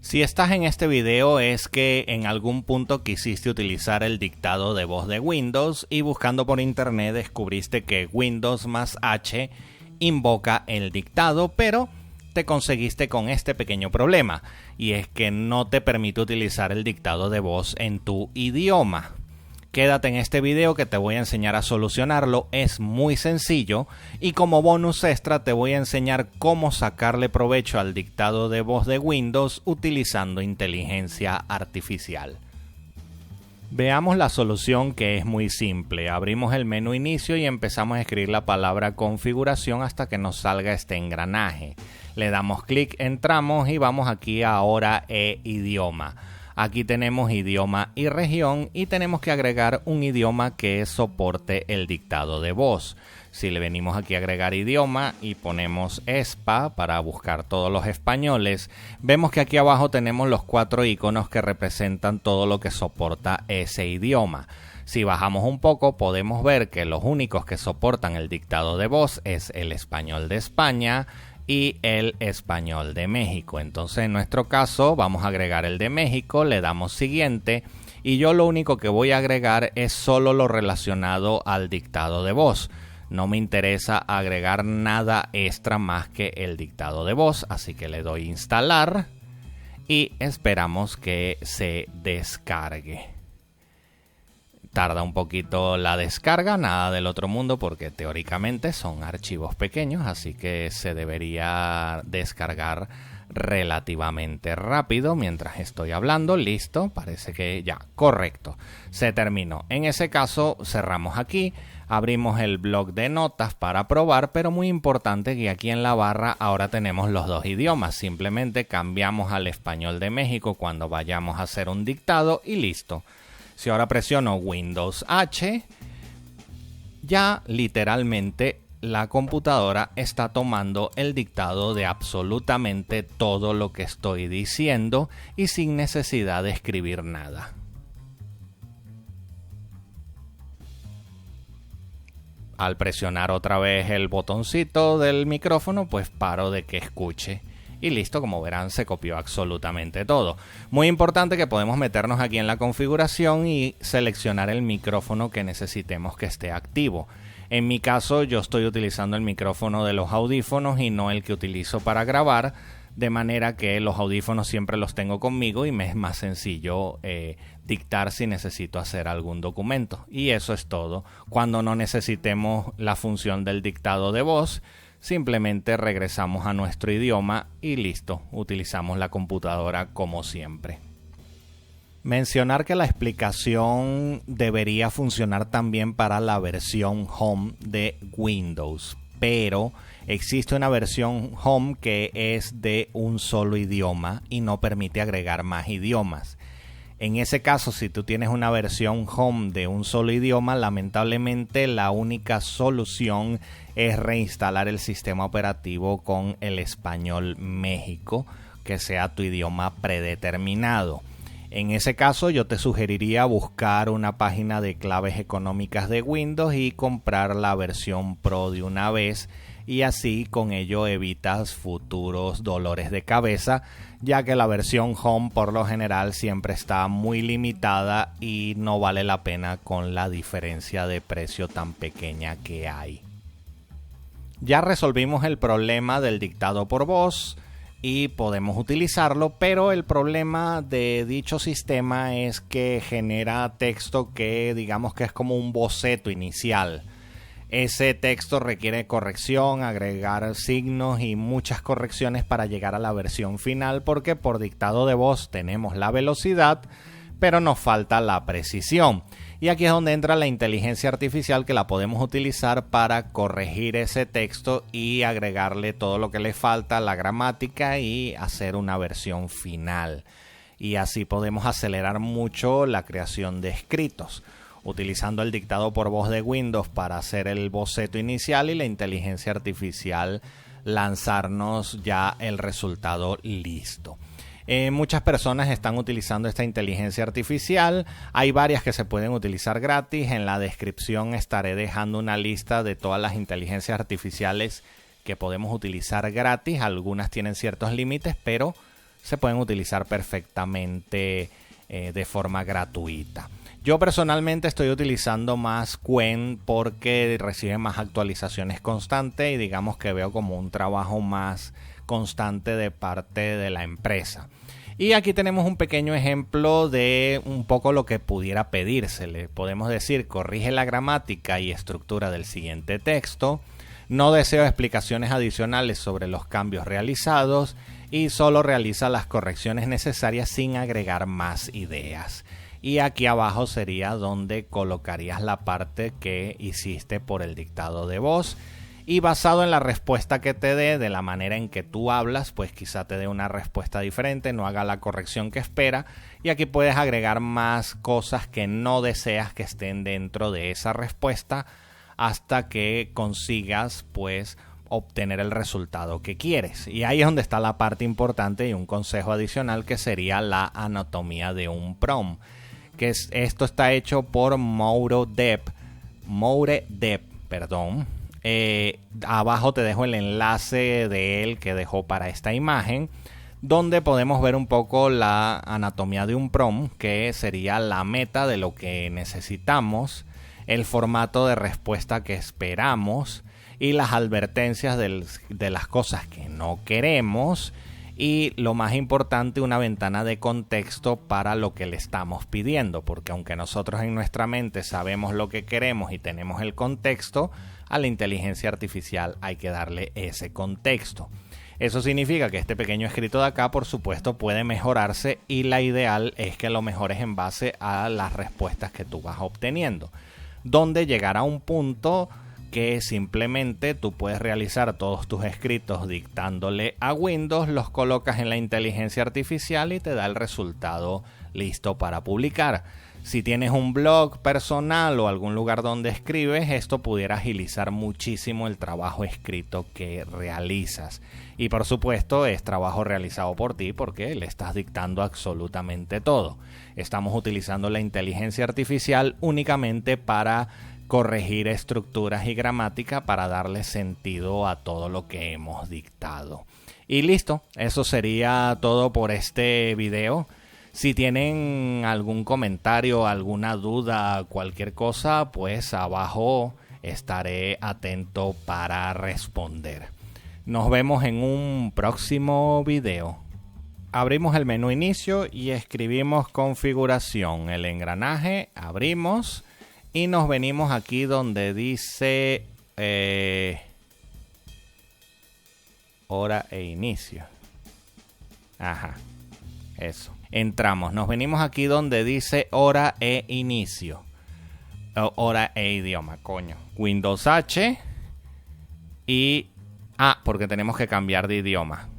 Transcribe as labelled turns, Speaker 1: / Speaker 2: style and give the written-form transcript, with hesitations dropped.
Speaker 1: Si estás en este video es que en algún punto quisiste utilizar el dictado de voz de Windows y buscando por internet descubriste que Windows más H invoca el dictado, pero te conseguiste con este pequeño problema, y es que no te permite utilizar el dictado de voz en tu idioma. Quédate en este video que te voy a enseñar a solucionarlo, es muy sencillo y como bonus extra te voy a enseñar cómo sacarle provecho al dictado de voz de Windows utilizando inteligencia artificial. Veamos la solución, que es muy simple. Abrimos el menú inicio y empezamos a escribir la palabra configuración hasta que nos salga este engranaje. Le damos clic, entramos y vamos aquí a ahora idioma. Aquí tenemos idioma y región y tenemos que agregar un idioma que soporte el dictado de voz. Si le venimos aquí a agregar idioma y ponemos ESPA para buscar todos los españoles, vemos que aquí abajo tenemos los 4 iconos que representan todo lo que soporta ese idioma. Si bajamos un poco podemos ver que los únicos que soportan el dictado de voz es el español de España y el español de México. Entonces en nuestro caso vamos a agregar el de México, le damos siguiente y yo lo único que voy a agregar es solo lo relacionado al dictado de voz. No me interesa agregar nada extra más que el dictado de voz, así que le doy instalar y esperamos que se descargue. Tarda un poquito la descarga, nada del otro mundo porque teóricamente son archivos pequeños, así que se debería descargar relativamente rápido mientras estoy hablando. Listo, parece que ya, correcto, se terminó. En ese caso cerramos aquí, abrimos el bloc de notas para probar, pero muy importante que aquí en la barra ahora tenemos los dos idiomas. Simplemente cambiamos al español de México cuando vayamos a hacer un dictado y listo. Si ahora presiono Windows H, ya literalmente la computadora está tomando el dictado de absolutamente todo lo que estoy diciendo y sin necesidad de escribir nada. Al presionar otra vez el botoncito del micrófono, pues paro de que escuche. Y listo, como verán se copió absolutamente todo. Muy importante que podemos meternos aquí en la configuración y seleccionar el micrófono que necesitemos que esté activo. En mi caso yo estoy utilizando el micrófono de los audífonos y no el que utilizo para grabar, de manera que los audífonos siempre los tengo conmigo y me es más sencillo dictar si necesito hacer algún documento. Y eso es todo. Cuando no necesitemos la función del dictado de voz, simplemente regresamos a nuestro idioma y listo, utilizamos la computadora como siempre. Mencionar que la explicación debería funcionar también para la versión Home de Windows, pero existe una versión Home que es de un solo idioma y no permite agregar más idiomas. En ese caso, si tú tienes una versión Home de un solo idioma, lamentablemente la única solución es reinstalar el sistema operativo con el español México, que sea tu idioma predeterminado. En ese caso, yo te sugeriría buscar una página de claves económicas de Windows y comprar la versión Pro de una vez, y así con ello evitas futuros dolores de cabeza, ya que la versión Home por lo general siempre está muy limitada y no vale la pena con la diferencia de precio tan pequeña que hay. Ya resolvimos el problema del dictado por voz y podemos utilizarlo, pero el problema de dicho sistema es que genera texto que digamos que es como un boceto inicial. Ese texto requiere corrección, agregar signos y muchas correcciones para llegar a la versión final, porque por dictado de voz tenemos la velocidad, pero nos falta la precisión. Y aquí es donde entra la inteligencia artificial, que la podemos utilizar para corregir ese texto y agregarle todo lo que le falta, la gramática, y hacer una versión final. Y así podemos acelerar mucho la creación de escritos, utilizando el dictado por voz de Windows para hacer el boceto inicial y la inteligencia artificial lanzarnos ya el resultado listo. Muchas personas están utilizando esta inteligencia artificial. Hay varias que se pueden utilizar gratis. En la descripción estaré dejando una lista de todas las inteligencias artificiales que podemos utilizar gratis. Algunas tienen ciertos límites, pero se pueden utilizar perfectamente de forma gratuita. Yo personalmente estoy utilizando más Qwen porque recibe más actualizaciones constantes y digamos que veo como un trabajo más constante de parte de la empresa. Y aquí tenemos un pequeño ejemplo de un poco lo que pudiera pedírsele. Podemos decir, corrige la gramática y estructura del siguiente texto. No deseo explicaciones adicionales sobre los cambios realizados y solo realiza las correcciones necesarias sin agregar más ideas. Y aquí abajo sería donde colocarías la parte que hiciste por el dictado de voz. Y basado en la respuesta que te dé, de la manera en que tú hablas, pues quizá te dé una respuesta diferente, no haga la corrección que espera. Y aquí puedes agregar más cosas que no deseas que estén dentro de esa respuesta hasta que consigas, pues, obtener el resultado que quieres. Y ahí es donde está la parte importante y un consejo adicional que sería la anatomía de un prompt. Esto está hecho por Mouredep, perdón. Abajo te dejo el enlace de él que dejó para esta imagen, donde podemos ver un poco la anatomía de un prompt, que sería la meta de lo que necesitamos, el formato de respuesta que esperamos y las advertencias de las cosas que no queremos. Y lo más importante, una ventana de contexto para lo que le estamos pidiendo, porque aunque nosotros en nuestra mente sabemos lo que queremos y tenemos el contexto, a la inteligencia artificial hay que darle ese contexto. Eso significa que este pequeño escrito de acá, por supuesto, puede mejorarse y la ideal es que lo mejores en base a las respuestas que tú vas obteniendo, donde llegará a un punto que simplemente tú puedes realizar todos tus escritos dictándole a Windows, los colocas en la inteligencia artificial y te da el resultado listo para publicar. Si tienes un blog personal o algún lugar donde escribes, esto pudiera agilizar muchísimo el trabajo escrito que realizas. Y por supuesto es trabajo realizado por ti porque le estás dictando absolutamente todo. Estamos utilizando la inteligencia artificial únicamente para corregir estructuras y gramática para darle sentido a todo lo que hemos dictado. Y listo, eso sería todo por este video. Si tienen algún comentario, alguna duda, cualquier cosa, pues abajo estaré atento para responder. Nos vemos en un próximo video. Abrimos el menú inicio y escribimos configuración. El engranaje, abrimos. Y nos venimos aquí donde dice hora e inicio. Ajá, eso. Entramos, nos venimos aquí donde dice hora e inicio. Hora e idioma, coño. Windows H y... porque tenemos que cambiar de idioma.